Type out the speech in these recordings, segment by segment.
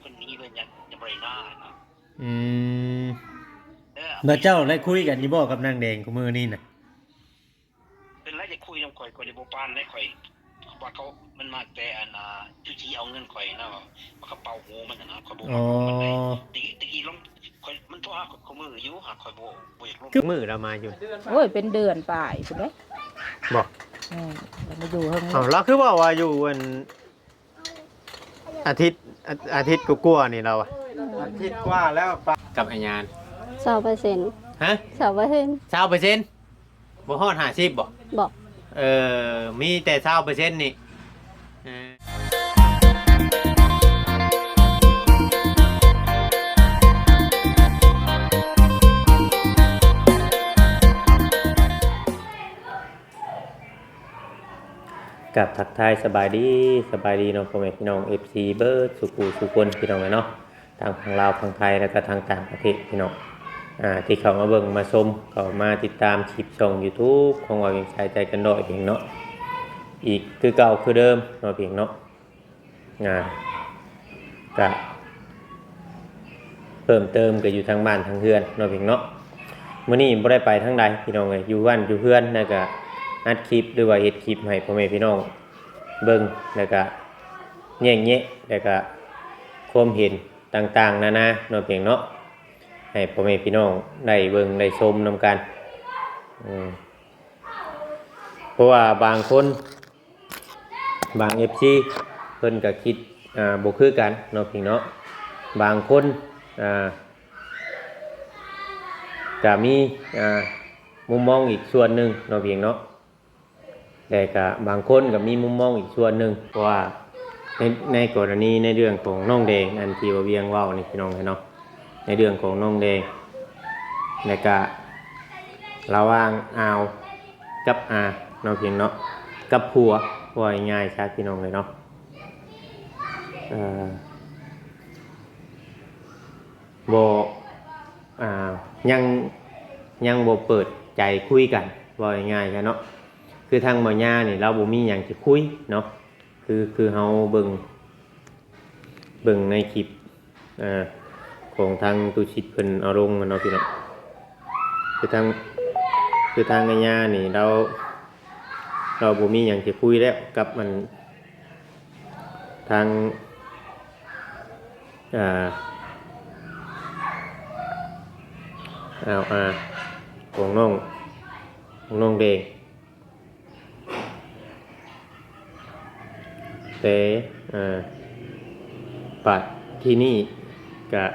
เพิ่นหนีเพิ่นยังบ่ได้หน้านะ อืมเออแล้วเจ้าได้คุยกันอยู่บ่กับนางแดงกูมื้อนี้น่ะเป็นไรจะคุยนำข่อยก็ได้บ่ปานได้ข่อยว่าเขามันมาแต่อันจุจีเอาเงินข่อยนะว่ากระเป๋าหูมันนะข่อยบ่อ๋อมักมันได้ตะกี้ลงข่อยมันโทรหาข่อยมืออยู่หาข่อยบ่อยากลง คือมื้อเรามาอยู่ โอ้ยเป็นเดือนปลายพุ่นเด้ บ่ เรามาอยู่เฮิง อ้าวเราคือว่าอยู่วันอาทิตย์อาทิตย์กว่าๆนี่เราอะ อาทิตย์กว่าแล้วปะ กับไอ้ยาน 20% ฮะ 20% 20%บ่ฮอด50บ่ บอก มีแต่20%นี่เออกับทักทายสบายดีเนาะพ่อแม่พี่น้อง FC เบิร์ดสุขุสุคนพี่น้องเนาะทางฝั่งลาวฝั่งไทยแล้วก็ทางต่างประเทศพี่น้องที่เขามาเบิ่งมาชมเขามาติดตามคลิปช่อง YouTube ของว่าเพียงชายใจกันดอยเพียงเนาะอีกคือเก่าคือเดิมเนาะเพียงเนาะก็เพิ่มเติมก็อยู่ทางบ้านทางเฮือนเนาะเพียงเนาะมื้อนี้บ่ได้ไปทางใดพี่น้องเอ้ยอยู่บ้านอยู่เฮือนแล้วก็อัดคลิปหรือว่าเฮ็ดคลิปให้พ่อแม่พี่น้องเบิ่งแล้วก็แยะแล้วก็ความเห็นต่างๆนานาเนาะเพียงเนาะให้พ่อแม่พี่น้องได้เบิ่งได้ชมนำกันเพราะว่าบางคนบาง FC เพิ่นก็คิดบ่คือกันเนาะพี่เนาะบางคนก็มีมุมมองอีกส่วนหนึ่งเนาะพี่เนาะแต่ก็บางคนก็มีมุมมองอีกส่วนหนึ่งเพราะว่าในกรณีในเรื่องของน้องแดงอันที่ว่าเวียงเว้านี่พี่น้องเนาะในเรื่องของน้องแดงแล้วก็ระหว่างอาวกับเนาะพี่เนาะกับผัวว่าง่ายๆใช่พี่น้องเลยเนาะบ่ยังบ่เปิดใจคุยกันว่าง่ายๆเนาะคือทางบ่ย่านี่เราบ่มีหยังสิคุยเนาะคือเฮาเบิ่งในคลิปของทางตุชิตเพิ่นเอาลงเนาะพี่น้องคือทางไอ้ย่านี่เราบ่มีหยังสิคุยแล้วกับมันทางของน้องเดงแต่ปัดที่นี่กับ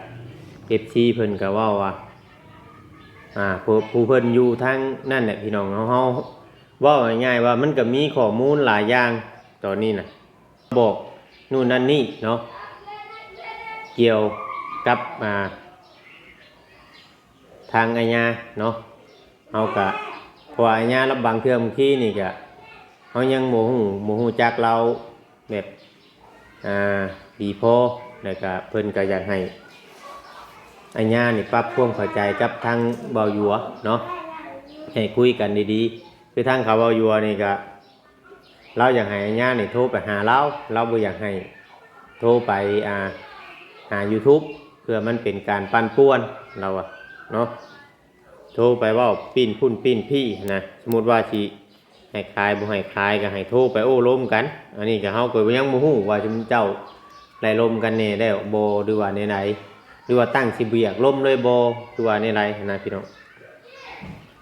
FC เพิ่นก็เว้าว่าผู้เพิ่นอยู่ทางนั่นแหละพี่น้องเฮาเว้าง่ายๆว่ามันก็มีข้อมูลหลายอย่างตอนนี้น่ะบอกนู่นนั่นนี่เนาะเกี่ยวกับทางอาญาเนาะเฮาก็เพราะอาญารับบางเทื่อบางทีนี่ก็เฮายังบ่ฮู้จักเราแบบดีพอแล้วก็เพิ่นก็อยากให้อาญานี่ปรับความเข้าใจกับทางเบาหยัวเนาะให้คุยกันดีๆคือทางเขาเบาหยัวนี่ก็เราอยากให้อาญานี่โทรไปหาเราบ่อยากให้โทรไปหา YouTube เพื่อมันเป็นการปั่นป่วนเราเนาะโทรไปว่าปิ้นพุ่นปิ้นพี่นะสมมุติว่าสิให้คายบ่ให้คายก็ให้โทรไปโอ้ล้มกันอันนี้ก็เฮาก็ยังบ่ฮู้ว่าเจ้าได้ล้มกันแน่แล้วบ่หรือว่าแนวไหนหรือว่าตั้งสิเบียกล้มเลยบ่หรือว่าแนวไหนนะพี่น้อง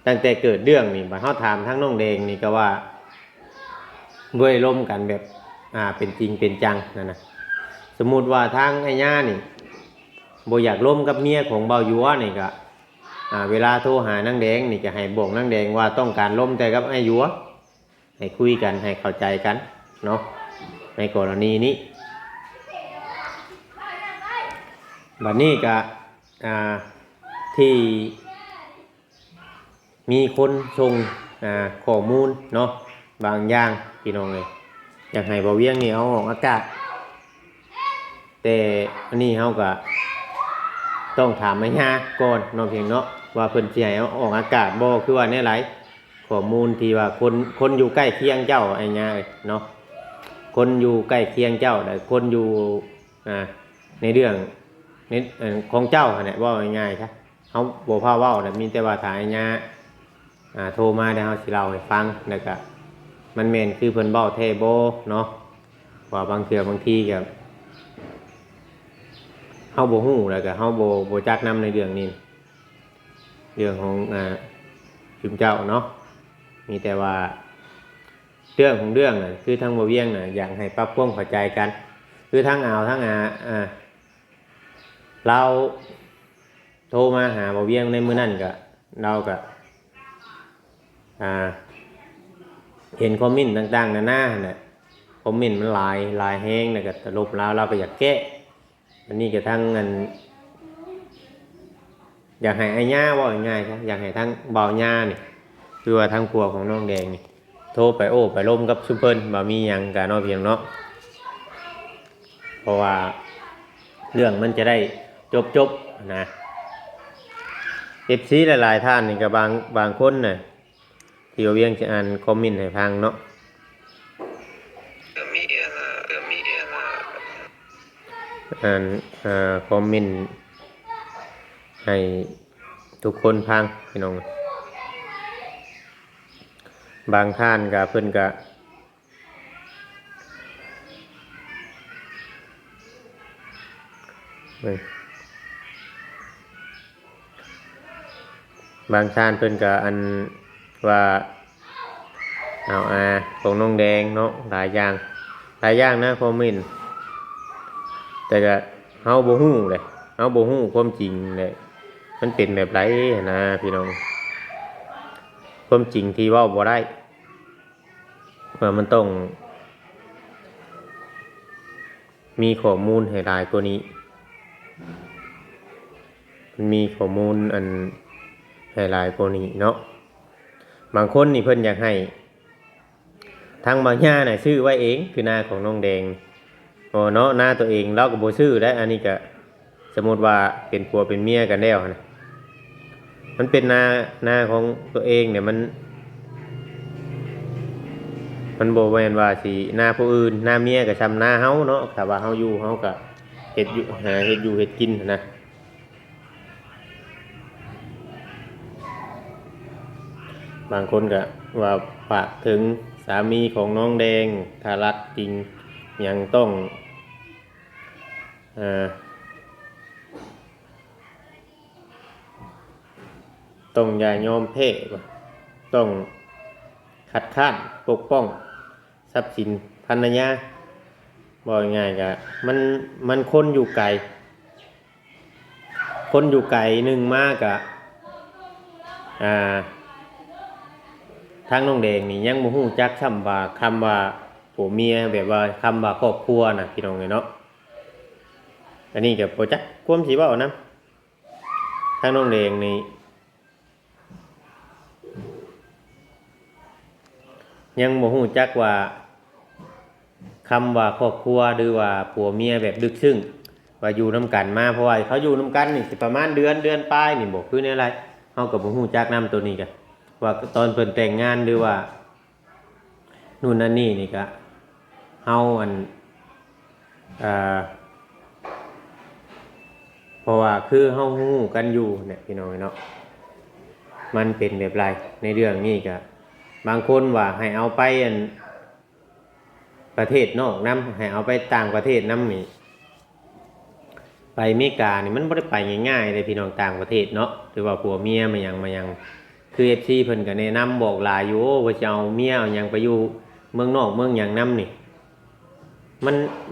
ตั้งแต่เกิดเรื่องนี่บัดเฮาถามทั้งน้องแดงนี่ก็ว่าบ่ได้ล้มกันแบบเป็นจริงเป็นจังนั่นน่ะสมมุติว่าทางไอ้ย่านี่บ่อยากล้มกับเมียของเบาหยัวนี่ก็เวลาโทรหานางแดงนี่จะให้บอกนางแดงว่าต้องการล้มแต่กับไอ้หยัวให้คุยกันให้เข้าใจกันเนาะในกรณีนี้บัดนี้ก็ที่มีคนส่งข้อมูลเนาะบางอย่างพี่น้องเลยอยากให้บ่เวียงนี่เอาออกอากาศแต่อันนี้เฮาก็ต้องถามแม่ย่าก่อนเนาะเพียงเนาะว่าเพิ่นสิให้เอาออกอากาศบ่คือว่าแนวไหนข้อมูลที่ว่าคนอยู่ใกล้เคียงเจ้าไอ้ย่าเนาะคนอยู่ใกล้เคียงเจ้าแต่คนอยู่ ในเรื่องในของเจ้าเนี่ยว่าง่ายๆครับเขาบ่พาเว้าแต่มีแต่ว่าถ่ายญาโทรมาแล้วเขาสิเล่าให้ฟังแล้วก็มันแม่นคือเพิ่นเว้าแท้บ่เนาะว่าบางเทื่อบางทีก็เฮาบ่ฮู้แล้วก็เฮาบ่จักนำในเรื่องนี้เรื่องของชุมเจ้าเนาะมีแต่ว่าเรื่องของเรื่องน่ะคือทางบ่เวียงน่ะอยากให้ปรับความเข้าใจกันคือทั้งอ่าวทั้งเราโทรมาหาบ่เวียงในมื้อนั้นก็เราก็เห็นคอมเมนต์ต่างๆนานาน่ะคอมเมนต์มันหลายแฮงแล้วก็ตลบเราก็อยากแก้อันนี้ก็ทั้งอยากให้อ้ายย่าว่าง่ายๆครับอยากให้ทั้งบ่าวย่านี่คือว่าทั้งครัวของน้องแดงนี่โทรไปไปล้มกับซุปเปอร์บ่มีหยังก็เนาะเพียงเนาะเพราะว่าเรื่องมันจะได้จบนะ FC หลายๆท่านนี่ก็บางคนน่ะที่ว่าเวียงจะอ่านคอมเมนต์ให้ฟังเนาะอ่านคอมเมนต์ให้ทุกคนฟังพี่น้องบางท่านก็เพิ่นก็บางท่านเพิ่นก็อันว่าของน้องแดงเนาะหลายอย่างนะคอมเมนต์แต่ก็เฮาบ่ฮู้เลยเฮาบ่ฮู้ความจริงเลยมันเป็นแบบไรนะพี่น้องความจริงที่เว้าบ่ได้ว่ามันต้องมีข้อมูลให้หลายกว่านี้มันมีข้อมูลอันให้หลายกว่านี้เนาะบางคนนี่เพิ่นอยากให้ทางบางย่าน่ะซื้อไว้เองคือหน้าของน้องแดงเนาะหน้าตัวเองเราก็บ่ซื้อได้อันนี้ก็สมมุติว่าเป็นผัวเป็นเมียกันแล้วนะมันเป็นหน้าของตัวเองเนี่ยมันบ่แม่นว่าสิหน้าผู้อื่นหน้าเมียก็ซ้ำหน้าเฮาเนาะแต่ว่าเฮาอยู่เฮาก็เฮ็ดอยู่เฮ็ดกินนะบางคนก็ว่าฝากถึงสามีของน้องแดงถ้ารักจริงยังต้องอย่ายอมแพ้ต้องคัดค้านปกป้องทรัพย์สินภรรยาบ่ง่ายๆก็มันคนอยู่ไกลหนึ่งมากอะทางน้องแดงนี่ยังบ่ฮู้จักคำว่าผัวเมียแบบว่าคำว่าครอบครัวน่ะพี่น้องเนาะอันนี้ก็บ่จักความสิเว้านํทางน้องแดงนี่ยังบ่ฮู้จักว่าคำว่าครอบครัวหรือว่าผัวเมียแบบลึกซึ้งว่าอยู่นํกันมาเพราะว่าเขาอยู่นํกันนี่สิประมาณเดือนปลายนี่บ่คือแนวไรเฮาก็บ่ฮู้จักนํตัวนี้ก็ว่าตอนเพิ่นแต่งงานหรือว่านู่นนั่นนี่นี่ก็เฮาเพราะว่าคือเฮาฮู้กันอยู่เนี่ยพี่น้องเนาะมันเป็นแบบไรในเรื่องนี้ก็บางคนว่าให้เอาไปประเทศนอกนํให้เอาไปต่างประเทศนํนี่ไปอเมริกานี่มันบ่ได้ไปง่ายๆเลยพี่น้องต่างประเทศเนาะหรือว่าผัวเมียมาหยังคือ FC เพิ่นก็แนะนำบอกหลายอยู่ว่าจะเอาเมียเอาหยังไปอยู่เมืองนอกเมืองหยังนํนี่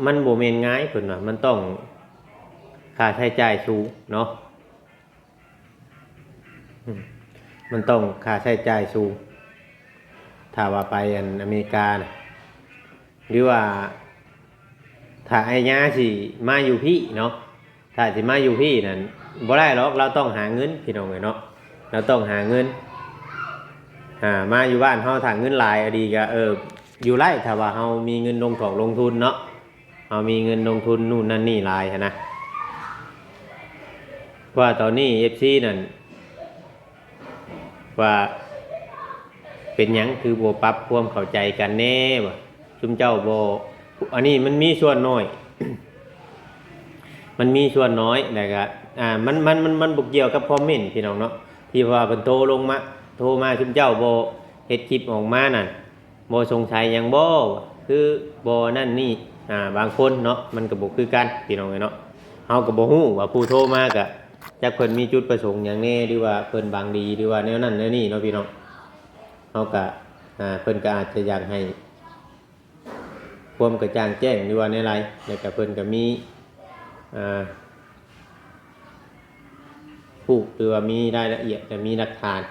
มันบ่แม่นง่ายเพิ่นว่ามันต้องค่าใช้จ่ายสูงเนาะมันต้องค่าใช้จ่ายสูงถ้าว่าไปอเมริกานะหรือว่าถ้าไอ้ย่าสิมาอยู่พี่เนาะถ้าสิมาอยู่พี่นั่นบ่ได้หรอกเราต้องหาเงินพี่น้องเนาะเราต้องหาเงินมาอยู่บ้านเฮาถ้าเงินหลายดีก็อยู่ไร่ถ้าว่าเฮามีเงินลงทุนเนาะเฮามีเงินลงทุนนู่นนั่นนี่หลายนะว่าตอนนี้ FC นั่นว่าเป็นหยังคือบ่ปรับความเข้าใจกันแน่บ่ชุมเจ้าบ่อันนี้มันมีส่วนน้อย มันมีส่วนน้อยแต่ก็มันบ่เกี่ยวกับคอมเมนต์พี่น้องเนาะที่ว่าเพิ่นโทรมาชุมเจ้าบ่เฮ็ดคลิปออกมานั่นบ่สงสัยหยังบ่คือบ่นั่นนี่บางคนเนาะมันก็บ่คือกันพี่น้องเนาะเฮาก็บ่ฮู้ว่าผู้โทรมาก็จักเพิ่นมีจุดประสงค์หยังแน่หรือว่าเพิ่นบางดีหรือว่าแนวนั้นแนวนี้เนาะพี่น้องเฮาก็เพิ่นก็อาจจะอยากให้ความกระจ่างแจ้งหรือว่าในไรแล้วก็เพิ่นก็มีผู้หรือว่ามีรายละเอียดแต่มีหลักฐาน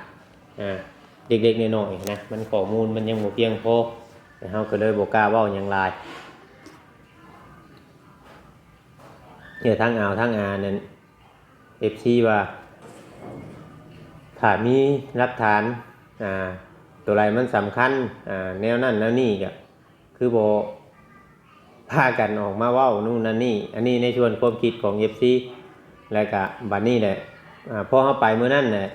เด็กๆน้อยๆนะมันข้อมูลมันยังบ่เพียงพอแต่เฮาก็เลยบ่กล้าเว้าหยังหลายทั้งเอาทั้งอานั่น FC ว่าถ้ามีหลักฐานตัวไรมันสำคัญแนวนั้นแนวนี้ก็คือบ่พากันออกมาเว้านู่นนั่นนี่อันนี้ในส่วนความคิดของ FC แล้วก็บัดนี้แหละพอเฮาไปมื้อนั้นน่ะ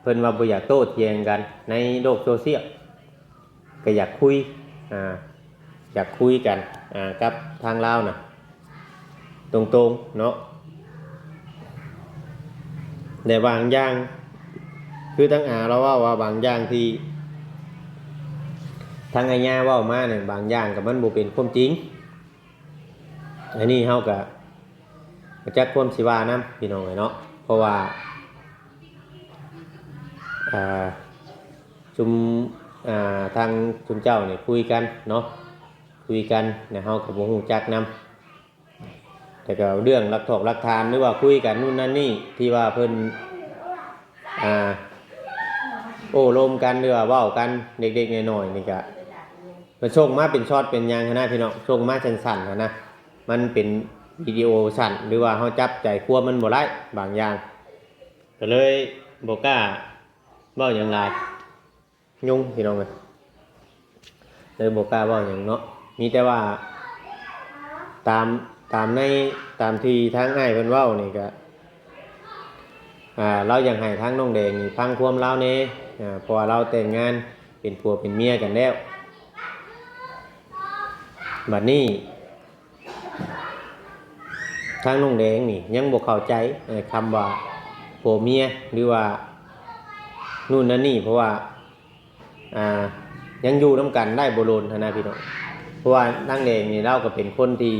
เพิ่นว่าบ่อยากโต้เถียงกันในโลกโซเชียลก็อยากคุยกันกับทางลาวน่ะตรงๆเนาะแต่บางอย่างคือทั้งเราว่าบางอย่างที่ทางไอ้ย่าเว้ามาเนี่ยบางอย่างก็มันบ่เป็นความจริงอันนี้เฮาก็จักความสิว่านํพี่น้องเนาะเพราะว่าชุมทางชุมเจ้าเนี่ยคุยกันเนาะคุยกันเนี่ยเฮาก็บ่ฮู้จักนํแต่ก็เรื่องรักถอกรักทานหรือว่าคุยกันนู่นนั่นนี่ที่ว่าเพิ่นโอ้ลมกันหรือว่าเว้ากันเด็กๆน้อยๆนี่ก็มันส่งมาเป็นช็อตเป็นหยังนะพี่น้องส่งมาสั้นๆนะมันเป็นวิดีโอสั้นหรือว่าเฮาจับใจความมันบ่ได้บางอย่างก็เลยบ่กล้าเว้าหยังหลายยุ่งพี่น้องเลยบ่กล้าเว้าหยังเนาะมีแต่ว่าตามที่ทางอ้ายเพิ่นเว้านี่ก็เราอยากให้ทางน้องแดงนี่ฟังความเราแน่เพราะว่าเราแต่งงานเป็นผัวเป็นเมียกันแล้วบัดนี้ทางน้องแดงนี่ยังบ่เข้าใจคำว่าผัวเมียหรือว่านู่นนั่นนี่เพราะว่ายังอยู่นํกันได้บ่โลนนะพี่น้องเพราะว่านางแดงนี่เราก็เป็นคนที่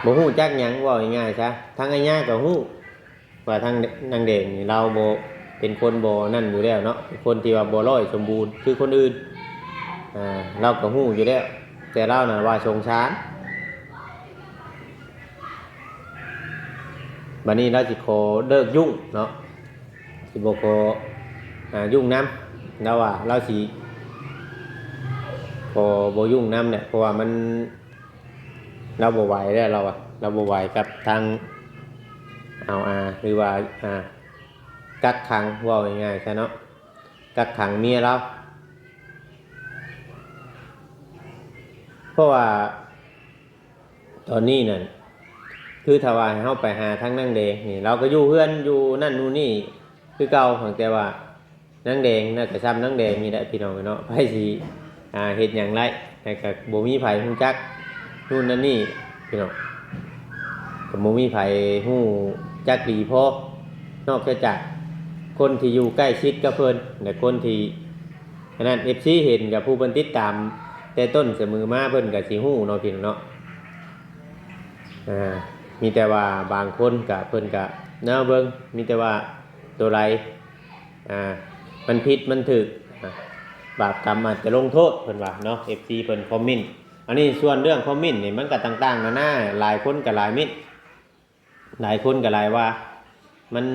บ่ฮู้จักหยังว่าง่ายๆซะทางไอ้ย่าก็ฮู้ว่าทางนางแดงนี่เราบ่เป็นคนบ่นั่นอยู่แล้วเนาะเป็นคนที่ว่าบ่ร้อยสมบูรณ์คือคนอื่นเราก็ฮู้อยู่แล้วแต่เราน่ะว่าสงสารบัดนี้เราสิขอเลิกยุ่งเนาะสิบ่ขอยุ่งนำแล้วว่าเราสิพอบ่ยุ่งนำเนี่ยเพราะว่ามันเราบ่ไหวแล้วเราบ่ไหวกับทางหรือว่ากักขังว่าง่ายๆใช่เนาะกักขังเมียเราเพราะว่าตอนนี้นั่นคือถ้าว่าเฮาไปหาทางนางแดงนี่เราก็อยู่เฮือนอยู่นั่นนู่นนี่คือเก่าแต่ว่านางแดงน่าจะซ้ำนางแดงนี่แหละพี่น้องเนาะไผสิเฮ็ดหยังไรแต่ก็บ่มีไผฮู้จักนู่นนั่นนี่พี่น้องก็บ่มีไผฮู้จักดีพอนอกจากคนที่อยู่ใกล้ชิดกับเพิ่นและคนที่ฉะนั้น FC เห็นกับผู้เพิ่นติดตามแต่ต้นเสมอมาเพิ่นก็สิฮู้เนาะพี่น้องเนาะมีแต่ว่าบางคนก็เพิ่นก็แนวเบิ่งมีแต่ว่าตัวไรมันผิดมันถูกบาปกรรมอาจจะลงโทษเพิ่นว่าเนาะ FC เพิ่นคอมเมนต์อันนี้ส่วนเรื่องคอมเมนต์นี่มันก็ต่างๆนานาหลายคนก็หลายมิตรหลายคนก็หลายว่ามัน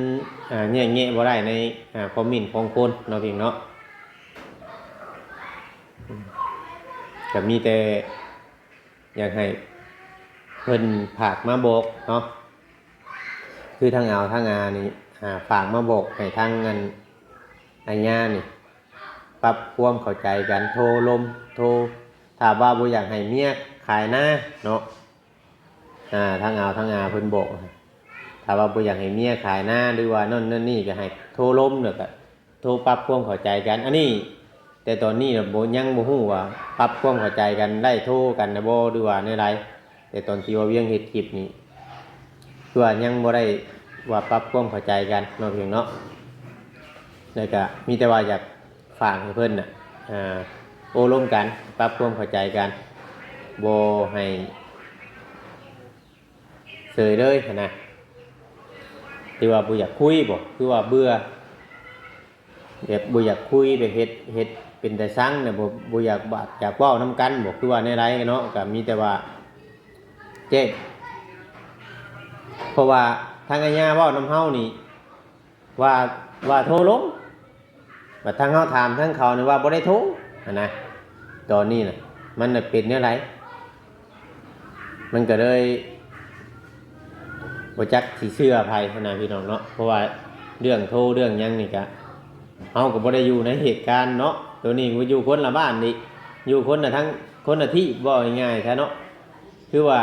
แง่ๆบ่ได้ในคอมเมนต์ของคนเนาะพี่เนาะก็มีแต่อยากให้เพิ่นฝากมาบอกเนาะคือทางทางนี่ฝากมาบอกให้ทางเงินอันญานี่ปรับความเข้าใจกันโทรลมโทรถ้าว่าบ่อยากให้เมียขายหน้าเนาะทางทางเพิ่นบอกถ้าว่าบ่อยากให้เมียขายหน้าหรือว่านั่นนี่ก็ให้โทรลมเด้อก็โทรปรับความเข้าใจกันอันนี้แต่ตอนนี้บ่ยังบ่ฮู้ว่าปรับความเข้าใจกันได้โทรกันบ่หรือว่าในไร แต่ตอนที่ว่าเวียงเฮ็ดคลิปนี่คือว่ายังบ่ได้ว่าปรับความเข้าใจกันเนาะเพียงเนาะแล้วก็มีแต่ว่าอยากฝากให้เพิ่นน่ะโอ้ร่วมกันปรับความเข้าใจกันบ่ให้เสยเลยนะที่ว่าบ่อยากคุยบ่คือว่าเบื่อแบบบ่อยากคุยแบบเฮ็ดเป็นแต่ซังเนี่ยบ่อยากอยากเว้านํกันบ่คือว่าในไรเนาะก็มีแต่ว่าเจ๊เพราะว่าทางอาญาเว้านำเฮานี่ว่าโทรลงบัดทางเฮาถามทางเขานี่ว่าบ่ได้โทรนะตอนนี้น่ะมันน่ะเป็นแนวไรมันก็เลยบ่จักสิเชื่อไผนะพี่น้องเนาะเพราะว่าเรื่องโทรเรื่องหยังนี่ก็เฮาก็บ่ได้อยู่ในเหตุการณ์เนาะตัวนี้ก็อยู่คนละบ้านนี่อยู่คนละทั้งคนละที่บ่ง่ายๆแท้เนาะคือว่า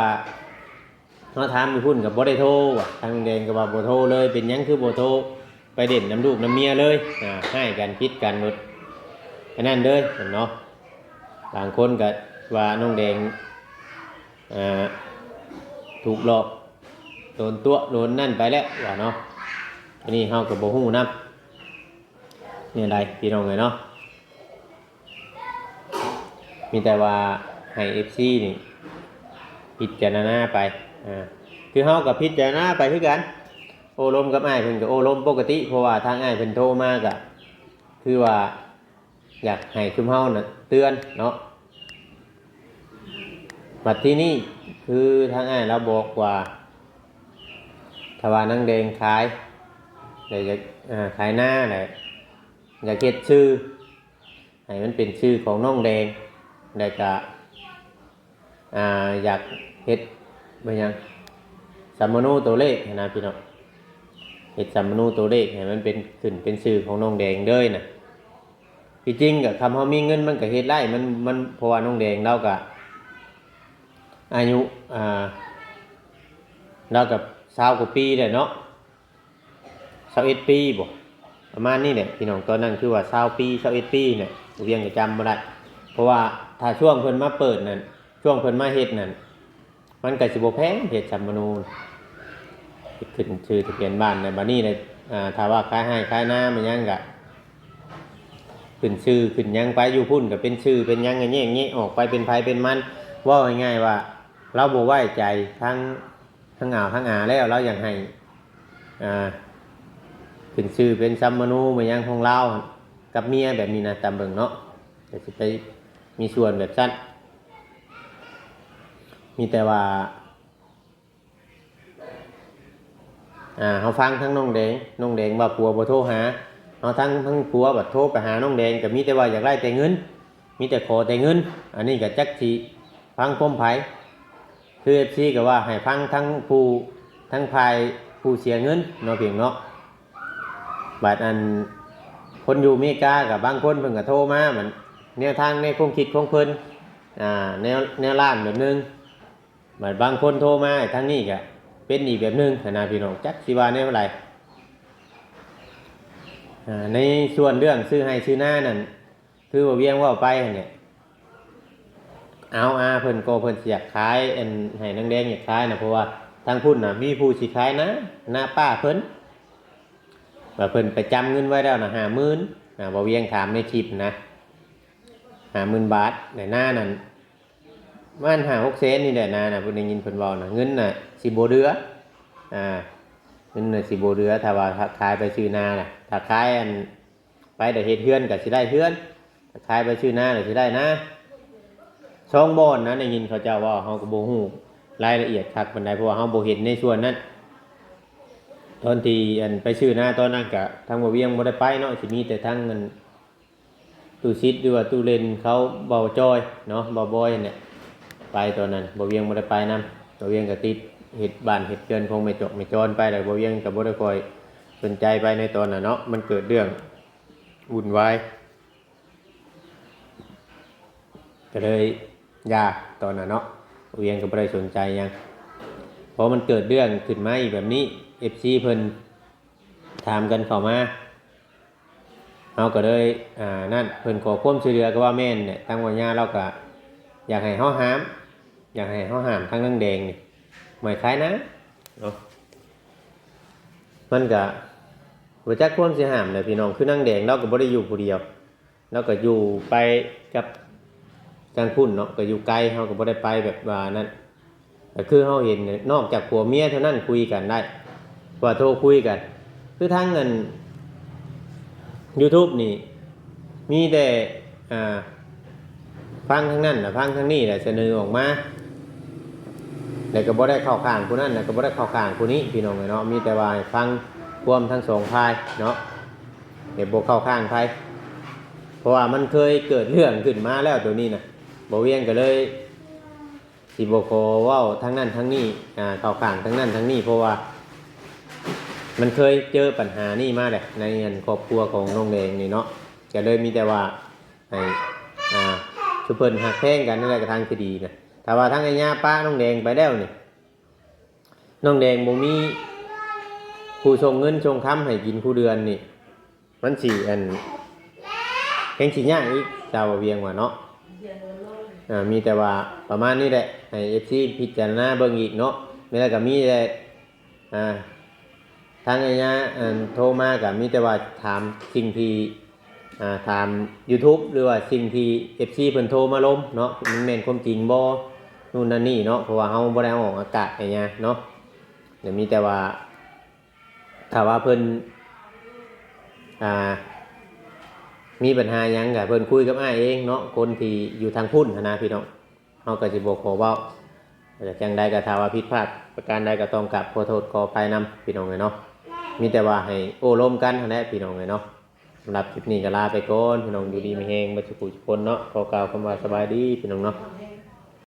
เฮาถามอยู่พุ่นก็บ่ได้โทรว่ะทางแดงก็ว่าบ่โทรเลยเป็นหยังคือบ่โทรไปเด่นน้ำลูกน้ำเมียเลยให้กันพิดกันหมดอันนั้นเด้อเนาะบางคนก็ว่าน้องแดงถูกหลอกโดนตัวโดนนั่นไปแล้วว่าเนาะอันนี้เฮาก็บ่ฮู้นำนี่ใดพี่น้องเอ้ยเนาะมีแต่ว่าให้ FC นี่พิจารณาไปคือเฮาก็พิจารณาไปคือกันโอ้ลมกับอ้ายเพิ่นก็โอ้ลมปกติเพราะว่าทางอ้ายเพิ่นโทรมาก็คือว่าอยากให้ชุมเฮาน่ะเตือนเนาะบัดที่นี่คือทางอ้ายเราบอกว่าถ้าว่านังแดงขายได้จะขายหน้าแหละอยากเฮ็ดชื่อให้มันเป็นชื่อของน้องแดงแล้วก็อยากเฮ็ดบ่หยังสัมมโนตัวเลขนะพี่น้องเฮ็ดสัมมโนตัวเลขให้มันเป็นขึ้นเป็นชื่อของน้องแดงเด้อน่ะที่จริงก็คำเฮามีเงินมันก็เฮ็ดได้มันเพราะว่าน้องแดงเราก็อายุเรากับ20 กว่าปีแล้วเนาะ21 ปีบ่ประมาณนี้แหละพี่น้องตอนนั้นคือว่า20 ปี21 ปีเนี่ยเรียงก็จำบ่ได้เพราะว่าถ้าช่วงเพิ่นมาเปิดนั่นช่วงเพิ่นมาเฮ็ดนั่นมันก็สิบ่แพงเฮ็ดสัมมโนขึ้นชื่อทะเบียนบ้านในบัดนี้เลยถ้าว่าขายให้ขายหน้ามันยังก็ขึ้นชื่อขึ้นยังไปอยู่พุ่นก็เป็นชื่อเป็นยังอย่างงี้ออกไปเป็นไผเป็นมันว่าง่ายๆว่าเราบ่ไว้ใจทั้งอ่าวทั้งอาแล้วเราอยากให้ขึ้นชื่อเป็นสัมมโนมันยังของเรากับเมียแบบนี้นะตามเบิ่งเนาะแต่สิไปมีส่วนแบบสั้นมีแต่ว่าเขาฟังทั้งน้องแดงว่าผัวบ่โทรหาเอาทั้งผัวบ่โทรไปหาน้องแดงก็มีแต่ว่าอยากได้แต่เงินมีแต่ขอแต่เงินอันนี้ก็จักสิฟังความไผคือ FC ก็ว่าให้ฟังทั้งภายผู้เสียเงินเนาะเพียงเนาะบัดอันคนอยู่อเมริกากับบางคนเพิ่นก็โทรมาเหมือนแนวทางในความคิดของเพิ่นแนวล้านแบบนึงบัดบางคนโทรมาทางนี้ก็เป็นอีกแบบนึงนะพี่น้องจักสิว่าแนวไรในส่วนเรื่องซื้อให้ซื้อหน้านั่นคือว่าเวียงว่าไปเนี่ยเอาเพิ่นก็เพิ่นอยากขายให้นางแดงอยากขายนะเพราะว่าทางพุ่นน่ะมีผู้สิขายนะหน้าป้าเพิ่นว่าเพิ่นไปจำเงินไว้แล้วนะ50,000บ่เวียงถามในคลิปนะ50,000 บาทในหน้านั้นมัน5-6 เซนนี่แหละนะเพิ่นได้ยินเพิ่นเว้านะเงินน่ะสิบ่เดือเงินน่ะสิบ่เดือถ้าว่าขายไปซื้อนาน่ะถ้าขายไปได้เฮ็ดเฮือนก็สิได้เฮือนถ้าขายไปซื้อนาก็สิได้นะช่องบ่อนนะได้ยินเขาเจ้าว่าเฮาก็บ่ฮู้รายละเอียดคักปานใดเพราะว่าเฮาบ่เห็นในส่วนนั้นตอนที่ไปซื้อนาตอนนั้นก็ทางบ่เวียงบ่ได้ไปเนาะสิมีแต่ทางเงินตู้ซิดหรือว่าตู้เลนเขาเบาจอยเนาะเบาบอยเนี่ยไปตอนนั้นบ่เวียงบ่ได้ไปนำบ่เวียงก็ติดเฮ็ดบ้านเฮ็ดเรือนคงไม่จบไม่จรไปแล้วบ่เวียงก็บ่ได้ค่อยสนใจไปในตอนนั้นเนาะมันเกิดเรื่องวุ่นวายก็เลยยาตอนนั้นเนาะบ่เวียงก็บ่ได้สนใจหยังเพราะมันเกิดเรื่องขึ้นมาอีกแบบนี้ FC เพิ่นถามกันเข้ามาเฮาก็เลยนั่นเพิ่นขอความช่วยเหลือก็ว่าแม่นเนี่ยทางวัญญาเราก็อยากให้เฮาหาม อยากให้เขาห้ามทางนางแดงนี่ไม่คล้ายนะเนาะมันก็บ่จักความสิห้ามเลยพี่น้องคือนางแดงเราก็บ่ได้อยู่ผู้เดียวเราก็อยู่ไปกับทางพุ่นเนาะก็อยู่ไกลเฮาก็บ่ได้ไปแบบว่านั้นก็คือเฮาเห็นเนี่ยนอกจากผัวเมียเท่านั้นคุยกันได้ว่าโทรคุยกันคือทางเงิน YouTube นี่มีแต่ฟังทางนั้นน่ะฟังทางนี้แหละเสนอออกมาแต่ก็บ่ได้เข้าข้างผู้นั้นน่ะก็บ่ได้เข้าข้างผู้นี้พี่น้องเนาะมีแต่ว่าฟังความทั้งสองฝ่ายเนาะเดี๋ยวบ่เข้าข้างใครเพราะว่ามันเคยเกิดเรื่องขึ้นมาแล้วตัวนี้น่ะบ่เวียงก็เลยสิบ่ขอเว้าทางนั้นทางนี้เข้าข้างทางนั้นทางนี้เพราะว่ามันเคยเจอปัญหานี่มาแหละในครอบครัวของน้องแดงนี่เนาะก็เลยมีแต่ว่าให้ชุเพิ่นหักแพงกันนั่นแหละก็ทางที่ดีนะแต่ว่าทางไอ้ย่าป้าน้องแดงไปแล้วนี่น้องแดงบ่มีผู้ส่งเงินส่งค้ำให้กินผู้เดือนนี่มันสิแห่งสิยากอีกเจ้าเวียงว่าเนาะมีแต่ว่าประมาณนี้แหละให้ FC พิจารณาเบิ่งอีกเนาะไม่แล้วก็มีแต่ทางไอ้ย่าโทรมาก็มีแต่ว่าถามสิ่งที่ถาม YouTube หรือว่าสิ่งที่ FC เพิ่นโทรมาล้มเนาะมันแม่นความจริงบ่นู่นนั่นนี่เนาะเพราะว่าเฮาบ่ได้เอาออกอากาศไอ้ย่าเนาะเดี๋ยวมีแต่ว่าถ้าว่าเพิ่นมีปัญหาหยังก็เพิ่นคุยกับอ้ายเองเนาะคนที่อยู่ทางพุ่นนะพี่น้องเฮาก็สิบ่ขอเว้าแต่จังใดก็ถ้าว่าผิดพลาดประการใดก็ต้องกราบขอโทษขออภัยนำพี่น้องเนาะมีแต่ว่าให้โอ้ร่วมกันนั่นแหละพี่น้องเนาะสำหรับคลิปนี้ก็ลาไปก่อนพี่น้องอยู่ดีมีแฮงบ่สุขทุกคนเนาะขอกล่าวคำว่าสบายดีพี่น้องเนาะ